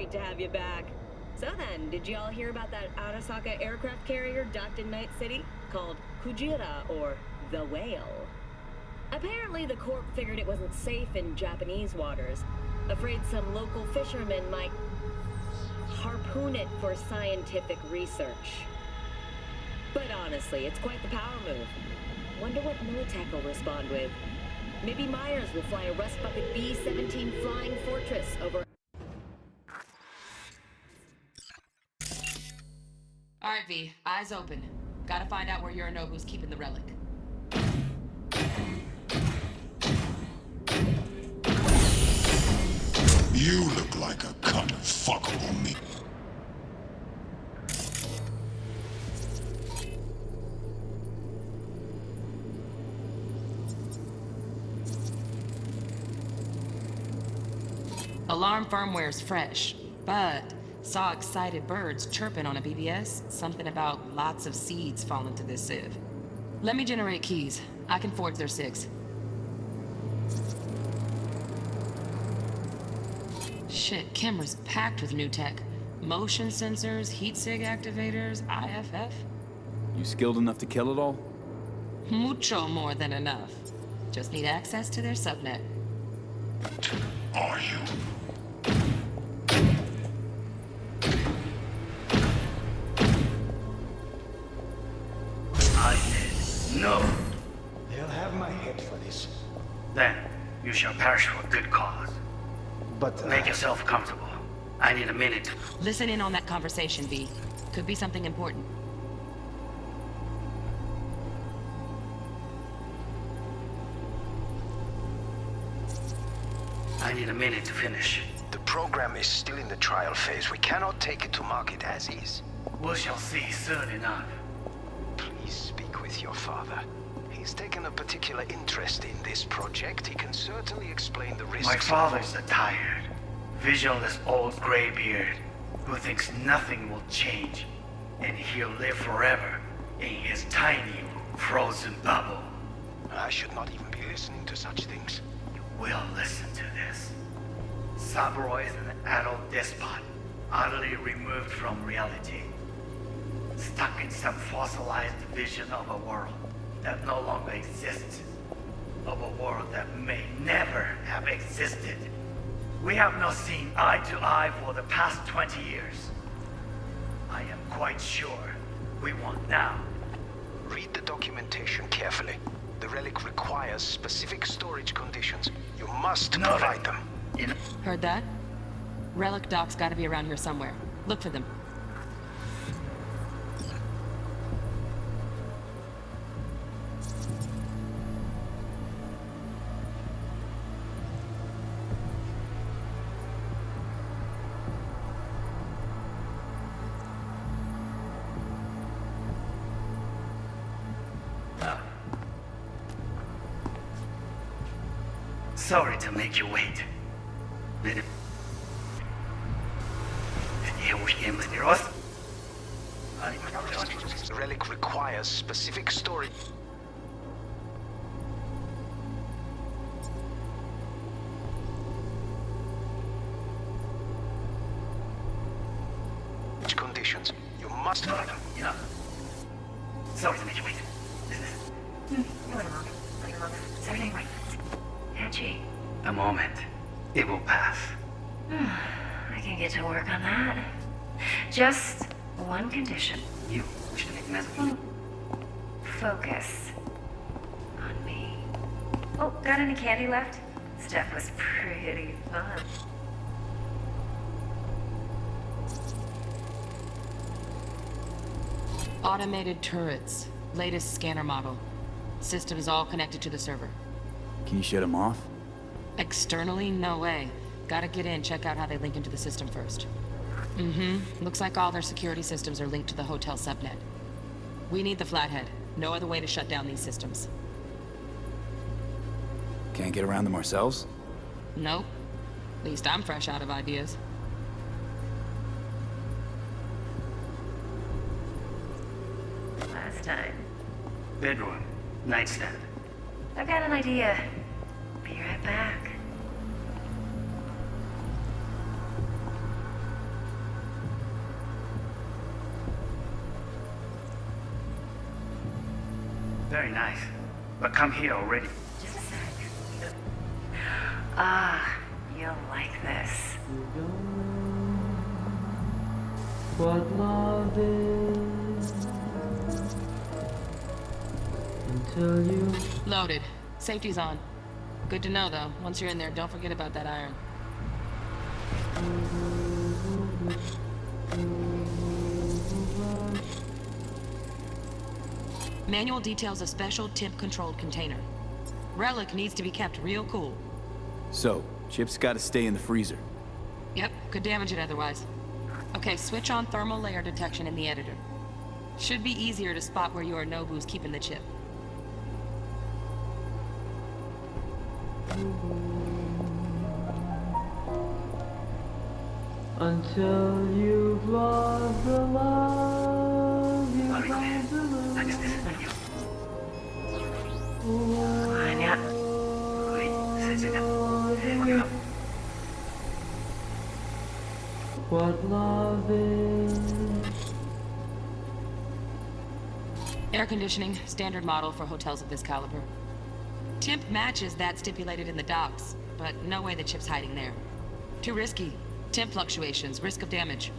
great to have you back. So then, did you all hear about that Arasaka aircraft carrier docked in Night City? Called Kujira, or the Whale. Apparently, the Corp figured it wasn't safe in Japanese waters. Afraid some local fishermen might harpoon it for scientific research. But honestly, it's quite the power move. Wonder what Militech will respond with. Maybe Myers will fly a Rust Bucket B-17 Flying Fortress over... Alright, V. Eyes open. Gotta find out where Yorinobu's keeping the relic. You look like a kind of fuckable me. Alarm firmware's fresh, but saw excited birds chirping on a BBS. Something about lots of seeds falling to this sieve. Let me generate keys. I can forge their SIGs. Shit, camera's packed with new tech. Motion sensors, heat sig activators, IFF. You skilled enough to kill it all? Mucho more than enough. Just need access to their subnet. Are you? I said no. They'll have my head for this. Then you shall perish for a good cause. But Make yourself comfortable. I need a minute. Listen in on that conversation, V. Could be something important. I need a minute to finish. the program is still in the trial phase. We cannot take it to market as is. We shall see soon enough. Please speak with your father. He's taken a particular interest in this project. He can certainly explain the risks. My father's a tired, visionless old graybeard who thinks nothing will change, and he'll live forever in his tiny, frozen bubble. I should not even be listening to such things. You will listen to this. Saburo is an adult despot, utterly removed from reality, stuck in some fossilized vision of a world that no longer exists, of a world that may never have existed. We have not seen eye to eye for the past 20 years. I am quite sure we want now. Read the documentation carefully. The relic requires specific storage conditions. You must provide them. Heard that? Relic doc's gotta be around here somewhere. Look for them. Sorry to make you wait. The relic requires specific storage conditions. You must No, enough. Sorry to make you wait. A moment. It will pass. I can get to work on that. Just one condition. You should make mess. Focus on me. Oh, got any candy left? Stuff was pretty fun. Automated turrets. Latest scanner model. Systems all connected to the server. Can you shut them off? Externally, no way. Gotta get in, check out how they link into the system first. Looks like all their security systems are linked to the hotel subnet. We need the Flathead. No other way to shut down these systems. Can't get around them ourselves? Nope. At least I'm fresh out of ideas. Last time. Bedroom. Nightstand. I've got an idea. Be right back. Very nice. But come here already. Just a sec. Ah, you'll like this. What love is until you. Loaded. Safety's on. Good to know, though. Once you're in there, don't forget about that iron. Manual details a special temp-controlled container. Relic needs to be kept real cool. So, Chip's gotta stay in the freezer. Yep, could damage it otherwise. Okay, switch on thermal layer detection in the editor. Should be easier to spot where your Nobu's keeping the chip. Until you've lost the love you found to lose. Ayan. What love is. Air conditioning, standard model for hotels of this caliber. Temp matches that stipulated in the docs, but no way the chip's hiding there. Too risky. Temp fluctuations, risk of damage.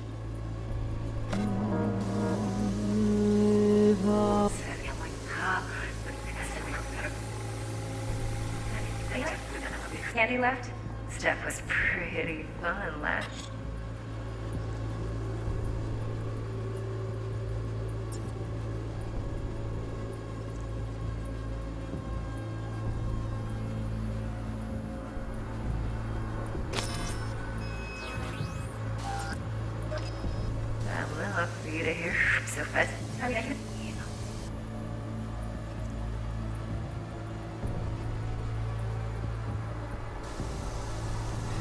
Candy left? Stuff was pretty fun left. I would love for you to hear so fast.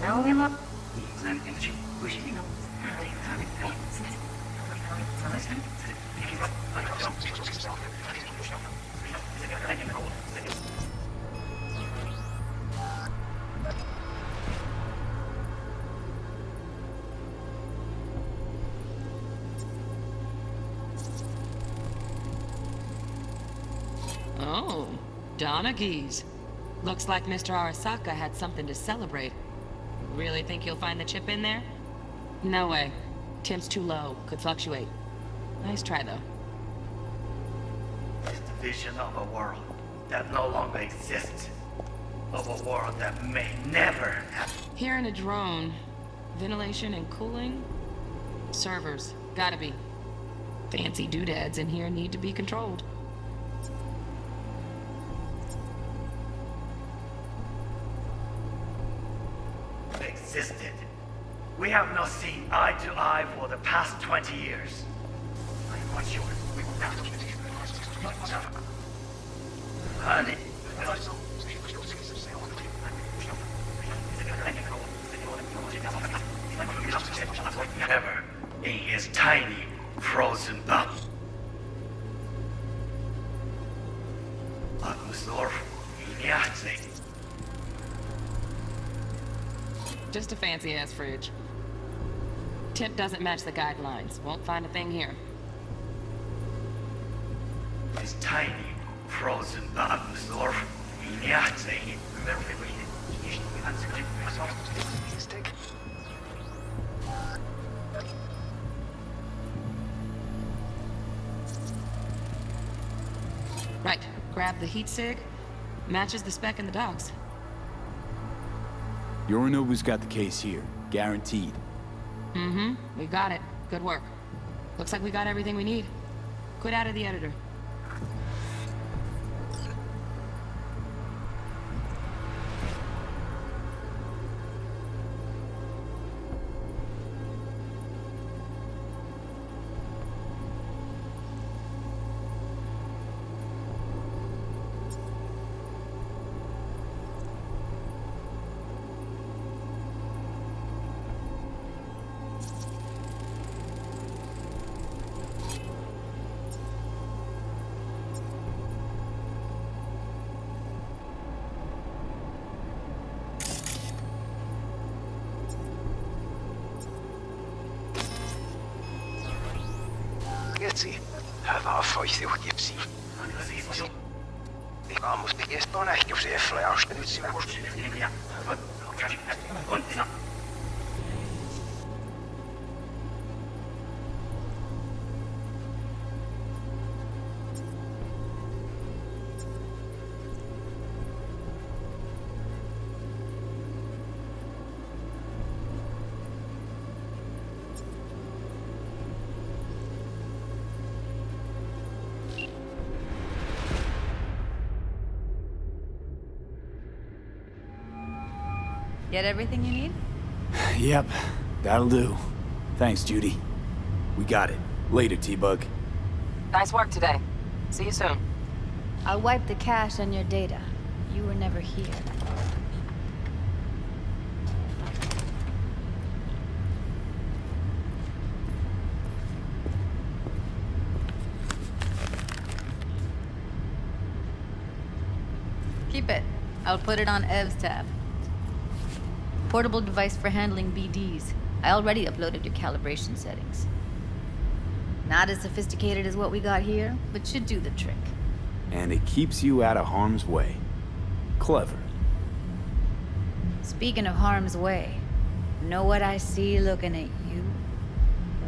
No, we love. Oh, Donaghys. Looks like Mr. Arasaka had something to celebrate. Really think you'll find the chip in there? No way. Temp's too low. Could fluctuate. Nice try, though. It's the vision of a world that no longer exists. Of a world that may never happen. Here in a drone, ventilation and cooling? Servers. Gotta be. Fancy doodads in here need to be controlled. Existed. We have not seen eye to eye for the past 20 years. What's yours? Honey. Never in his tiny frozen bubble. Just a fancy-ass fridge. Temp doesn't match the guidelines. Won't find a thing here. His tiny frozen bubbles or Right. Grab the heat sig. Matches the spec in the docs. Yorinobu's got the case here. Guaranteed. Mm-hmm. We got it. Good work. Looks like we got everything we need. Quit out of the editor. Grazie. Have our faith in Gypsy. on a flash. Get everything you need? Yep, that'll do. Thanks, Judy. We got it. Later, T-Bug. Nice work today. See you soon. I'll wipe the cache on your data. You were never here. Keep it. I'll put it on Ev's tab. Portable device for handling BDs. I already uploaded your calibration settings. Not as sophisticated as what we got here, but should do the trick. And it keeps you out of harm's way. Clever. Speaking of harm's way, know what I see looking at you?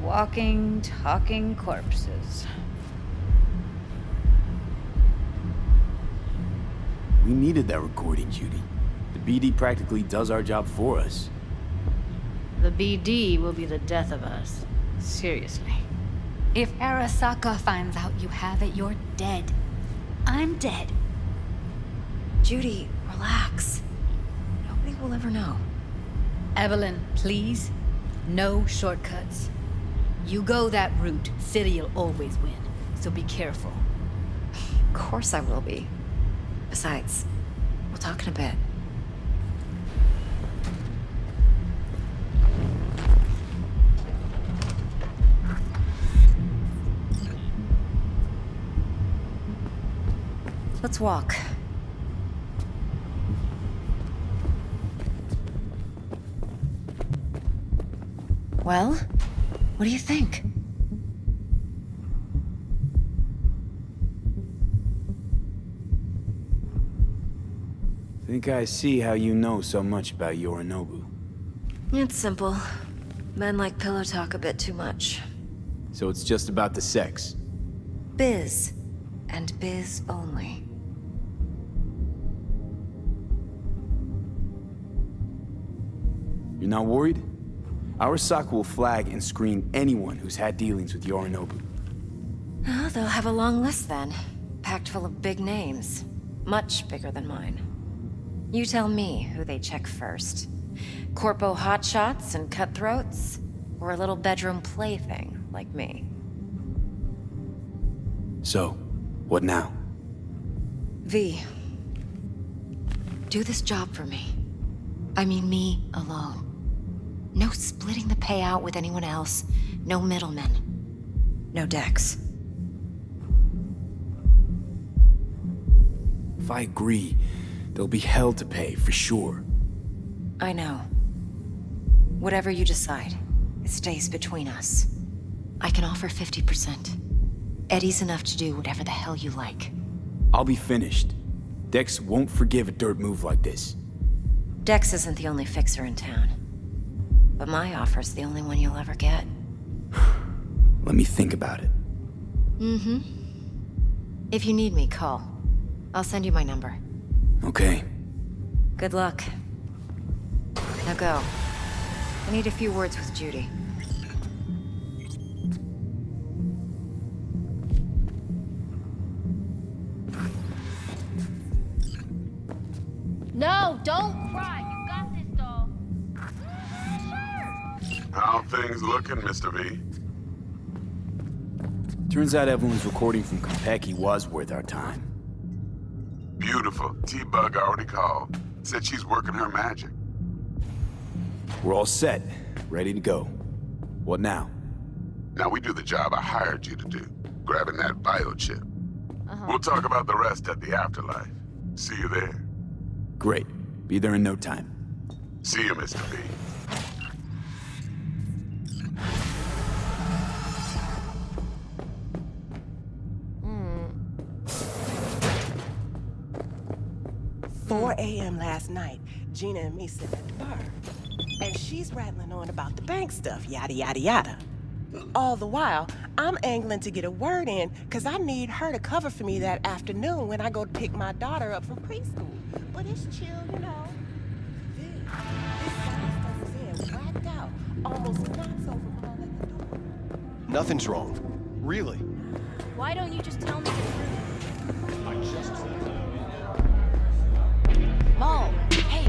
Walking, talking corpses. We needed that recording, Judy. The BD practically does our job for us. The BD will be the death of us. Seriously. If Arasaka finds out you have it, you're dead. I'm dead. Judy, relax. Nobody will ever know. Evelyn, please. No shortcuts. You go that route, City'll always win. So be careful. Of course I will be. Besides, we'll talk in a bit. Let's walk. Well, what do you think? Think I see how you know so much about Yorinobu. It's simple. Men like pillow talk a bit too much. So it's just about the sex. Biz. And biz only. You're not worried? Arasaka will flag and screen anyone who's had dealings with Yorinobu. Oh, they'll have a long list then. Packed full of big names. Much bigger than mine. You tell me who they check first. Corpo hotshots and cutthroats? Or a little bedroom plaything like me? So, what now? V. Do this job for me. I mean me alone. No splitting the payout with anyone else. No middlemen. No Dex. If I agree, there'll be hell to pay, for sure. I know. Whatever you decide, it stays between us. I can offer 50%. Eddie's enough to do whatever the hell you like. I'll be finished. Dex won't forgive a dirt move like this. Dex isn't the only fixer in town. But my offer's the only one you'll ever get. Let me think about it. Mm-hmm. If you need me, call. I'll send you my number. Okay. Good luck. Now go. I need a few words with Judy. No, don't cry. You got this, doll. How things looking, Mr. V? Turns out Evelyn's recording from Konpeki was worth our time. Beautiful. T-Bug already called. Said she's working her magic. We're all set. Ready to go. What now? Now we do the job I hired you to do. Grabbing that biochip. We'll talk about the rest at the afterlife. See you there. Great. Be there in no time. See you, Mr. V. 4 a.m. last night, Gina and me sitting at the bar. And she's rattling on about the bank stuff, yada, yada, yada. All the while, I'm angling to get a word in because I need her to cover for me that afternoon when I go to pick my daughter up from preschool. But it's chill, you know. Then, this guy stumbles in, whacked out, almost knocks over Paul at the door. Nothing's wrong. Really. Why don't you just tell me the truth? I just told you. Mo, hey.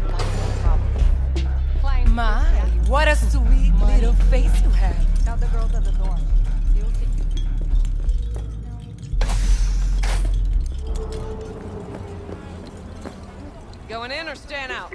Got a problem. My, what a sweet little face you have. Tell the girls at the door. They will take you. Going in or staying out?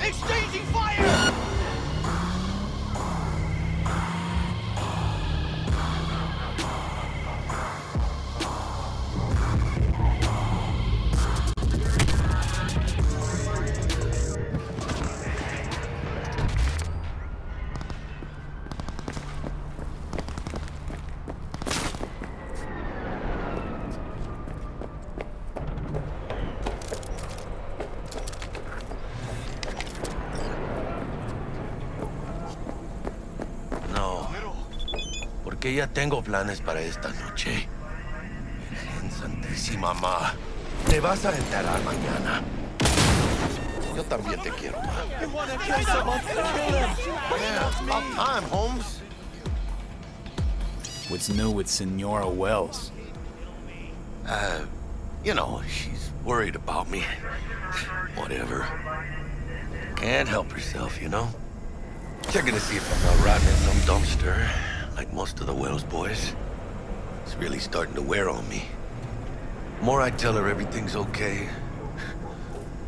Exchanging fire! Que ya tengo planes para esta noche. Virgen Santísima, ma. Te vas a enterar mañana. Yo también te quiero, ma. Yeah, about time, Holmes. What's new with Senora Wells? You know, she's worried about me. Whatever. Can't help herself, you know? Checking to see if I'm not rotting in some dumpster. Like most of the Wells boys. It's really starting to wear on me. The more I tell her everything's okay,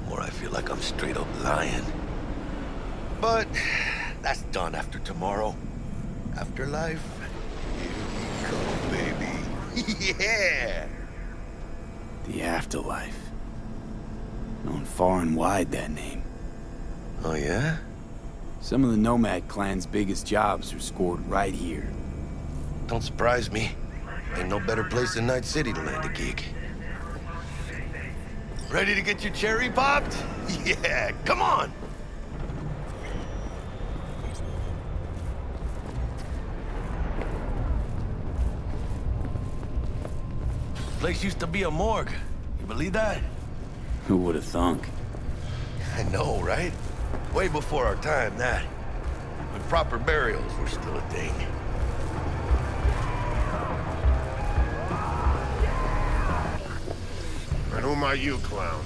the more I feel like I'm straight up lying. But that's done after tomorrow. Afterlife, here we go, baby. Yeah! The afterlife. Known far and wide, that name. Oh, yeah? Some of the Nomad clan's biggest jobs are scored right here. Don't surprise me. Ain't no better place than Night City to land a gig. Ready to get your cherry popped? Yeah, come on! Place used to be a morgue. You believe that? Who would have thunk? I know, right? Way before our time, that. When proper burials were still a thing. And who are you clowns?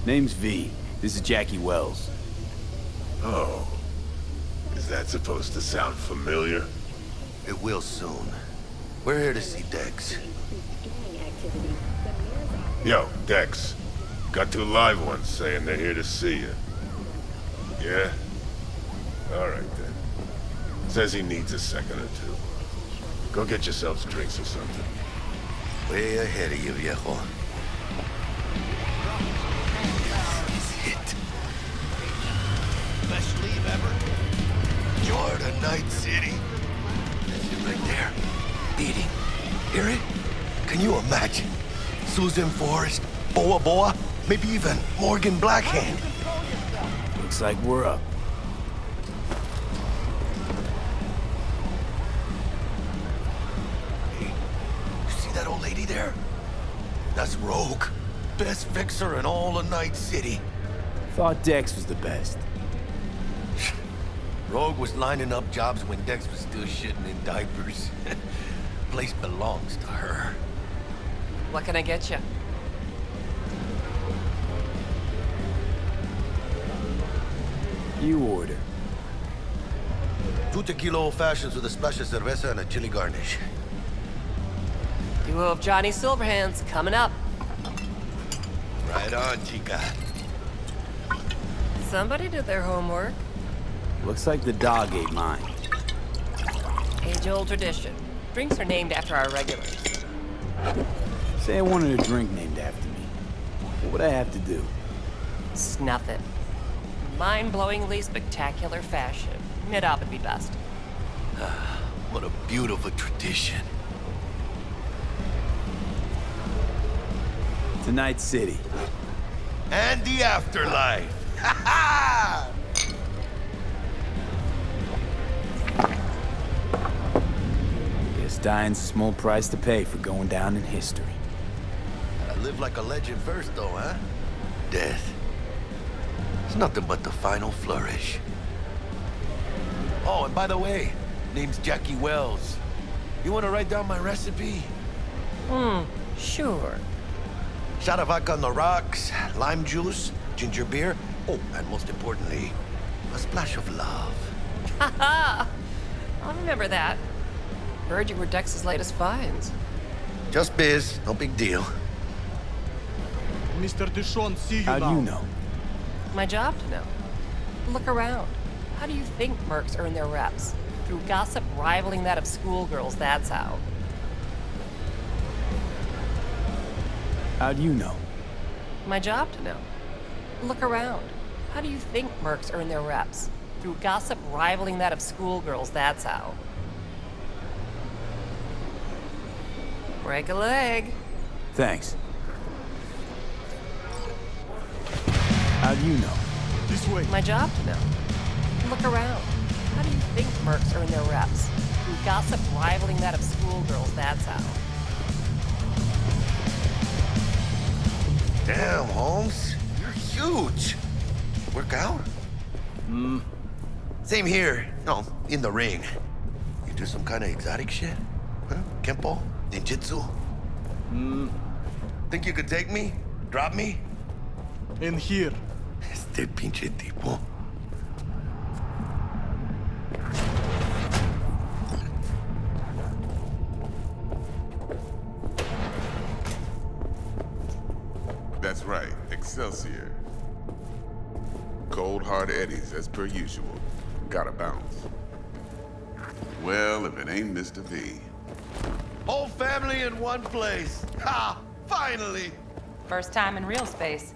Name's V. This is Jackie Wells. Oh. Is that supposed to sound familiar? It will soon. We're here to see Dex. Yo, Dex. Got two live ones saying they're here to see you. Yeah? Alright then. Says he needs a second or two. Go get yourselves drinks or something. Way ahead of you, viejo. Hit. Best leave ever. Jordan, Night City. That's it right there. Beating. Hear it? Can you imagine? Susan Forrest, Boa Boa, maybe even Morgan Blackhand. Looks like we're up. Hey, you see that old lady there? That's Rogue. Best fixer in all of Night City. Thought Dex was the best. Rogue was lining up jobs when Dex was still shitting in diapers. Place belongs to her. What can I get you? You order. 2 tequila old fashions with a splash of cerveza and a chili garnish. Duo of Johnny Silverhands coming up. Right on, chica. Somebody did their homework. Looks like the dog ate mine. Age-old tradition. Drinks are named after our regulars. Say I wanted a drink named after me. What would I have to do? Snuff it. Mind-blowingly spectacular fashion. Mid-op would be best. What a beautiful tradition. To Night City. And the afterlife. Ha ha! Guess dying's a small price to pay for going down in history. Gotta live like a legend first, though, huh? Death. It's nothing but the final flourish. Oh, and by the way, name's Jackie Wells. You wanna write down my recipe? Sure. Shot of vodka on the rocks, lime juice, ginger beer. Oh, and most importantly, a splash of love. Haha! I'll remember that. Heard you were Dex's latest finds. Just biz, no big deal. Mr. Dishon, see you How do now. you know? My job to know. Look around. How do you think mercs earn their reps? Through gossip rivaling that of schoolgirls, that's how. How do you know? My job to know. Look around. How do you think mercs earn their reps? Through gossip rivaling that of schoolgirls, that's how. Break a leg. Thanks. How do you know? This way. My job to know. Look around. How do you think mercs earn their reps? Through gossip rivaling that of schoolgirls, that's how. Damn, Holmes. You're huge. Work out? Same here. No, in the ring. You do some kind of exotic shit? Huh? Kempo? Ninjutsu? Think you could take me? Drop me? In here. Este pinche tipo. That's right, Excelsior. Cold hard eddies, as per usual. Gotta bounce. Well, if it ain't Mr. V. Whole family in one place. Ha! Finally! First time in real space.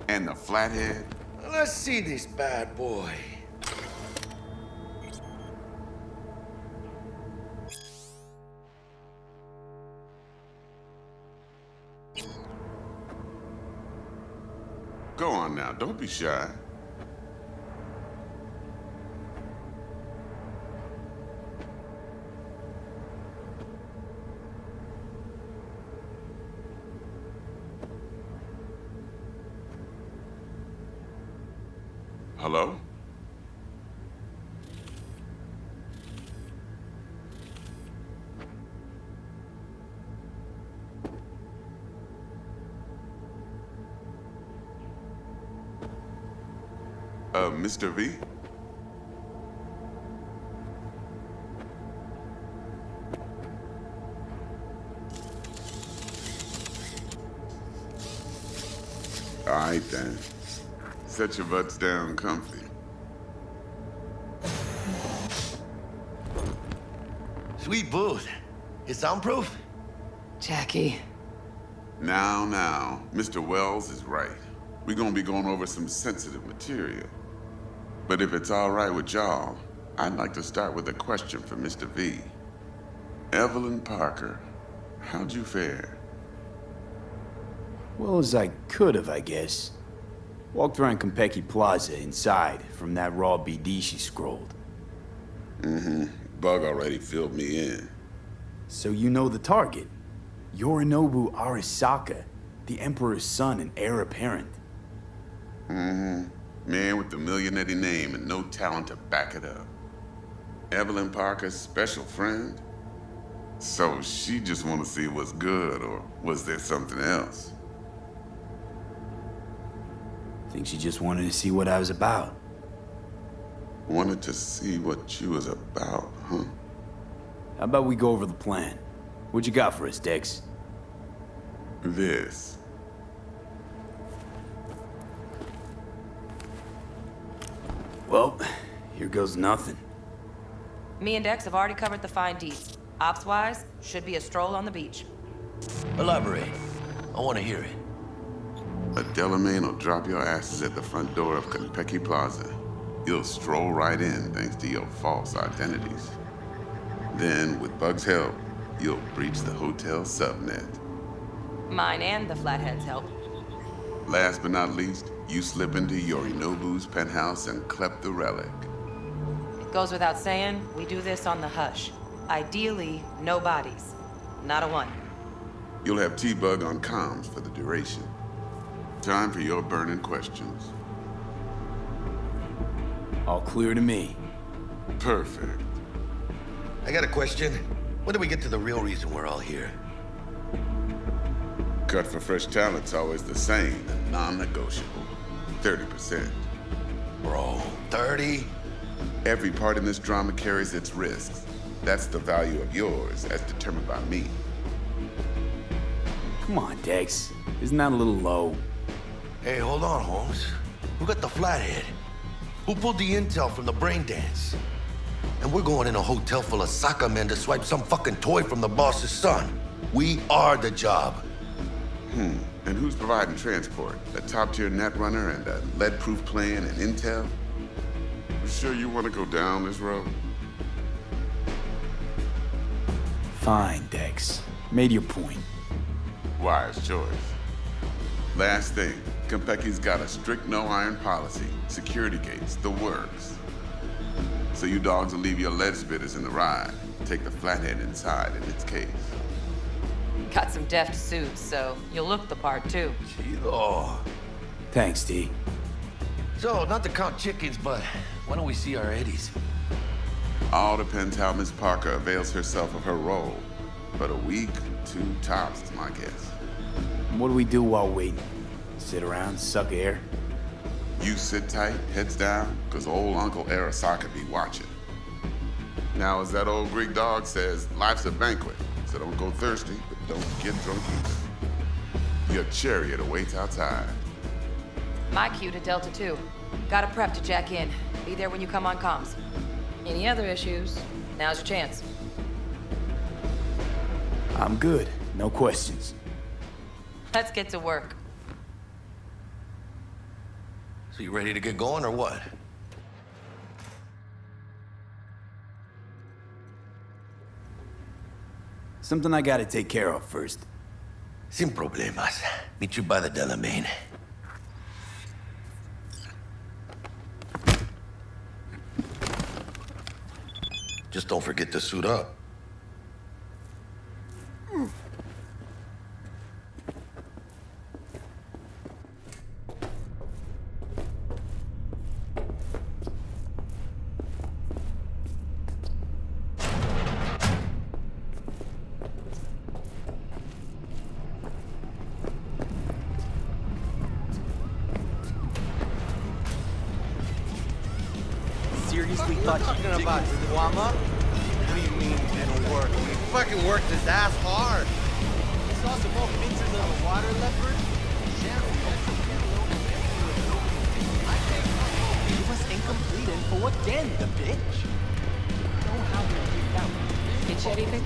And the flathead? Let's see this bad boy. Go on now, don't be shy. Hello? Mr. V? All right, then. Set your butts down comfy. Sweet booth. It's soundproof? Jackie. Now, Mr. Wells is right. We're gonna be going over some sensitive material. But if it's all right with y'all, I'd like to start with a question for Mr. V. Evelyn Parker, how'd you fare? Well, as I could have, I guess. Walked around Konpeki Plaza inside from that raw BD she scrolled. Mm-hmm. Bug already filled me in. So you know the target. Yorinobu Arasaka, the Emperor's son and heir apparent. Mm-hmm. Man with the millionaire name and no talent to back it up. Evelyn Parker's special friend? So she just want to see what's good, or was there something else? Think she just wanted to see what I was about. Wanted to see what you was about, huh? How about we go over the plan? What you got for us, Dex? This. Well, here goes nothing. Me and Dex have already covered the fine deeds. Ops-wise, should be a stroll on the beach. Elaborate. I want to hear it. A Delamain will drop your asses at the front door of Konpeki Plaza. You'll stroll right in thanks to your false identities. Then, with Bug's help, you'll breach the hotel subnet. Mine and the Flathead's help. Last but not least, you slip into Yorinobu's penthouse and clep the relic. It goes without saying, we do this on the hush. Ideally, no bodies. Not a one. You'll have T-Bug on comms for the duration. Time for your burning questions. All clear to me. Perfect. I got a question. When do we get to the real reason we're all here? Cut for fresh talent's always the same and non-negotiable. 30%. Bro, 30? Every part in this drama carries its risks. That's the value of yours, as determined by me. Come on, Dex. Isn't that a little low? Hey, hold on, Holmes. Who got the Flathead? Who pulled the intel from the brain dance? And we're going in a hotel full of soccer men to swipe some fucking toy from the boss's son. We are the job. And who's providing transport? A top-tier netrunner and a lead-proof plan and intel? You sure you want to go down this road? Fine, Dex. Made your point. Wise choice. Last thing, Konpeki's got a strict no-iron policy. Security gates, the works. So you dogs will leave your lead spitters in the ride. Take the Flathead inside in its case. Got some deft suits, so you'll look the part too. Chido. Thanks, T. So, not to count chickens, but why don't we see our Eddies? All depends how Miss Parker avails herself of her role. But a week, 2 tops is my guess. What do we do while waiting? Sit around, suck air? You sit tight, heads down, because old Uncle Arasaka be watching. Now, as that old Greek dog says, life's a banquet, so don't go thirsty, but don't get drunk either. Your chariot awaits outside. My cue to Delta 2. Gotta prep to jack in. Be there when you come on comms. Any other issues, now's your chance. I'm good. No questions. Let's get to work. So you ready to get going or what? Something I gotta take care of first. Sin problemas. Meet you by the Delamain. Just don't forget to suit up. Seriously thought you were about to warm up? What do you mean it didn't work? We fucking worked his ass hard. Saw some more pictures of a water leopard. incomplete info again, the bitch. Know how to freak out. Get you anything?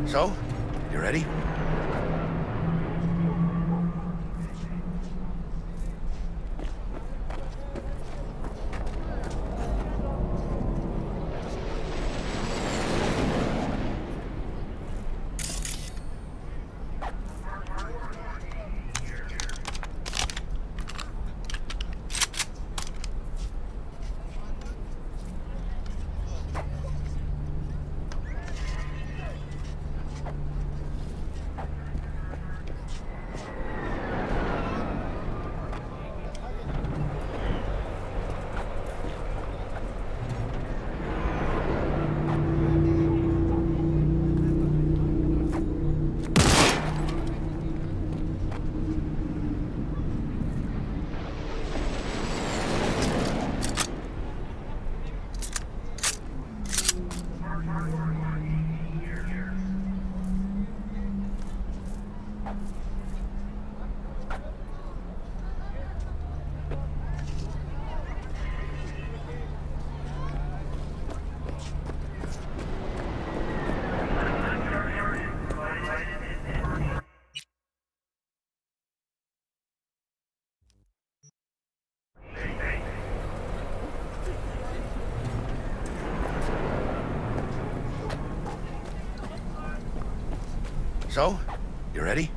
So, you ready? So, you ready?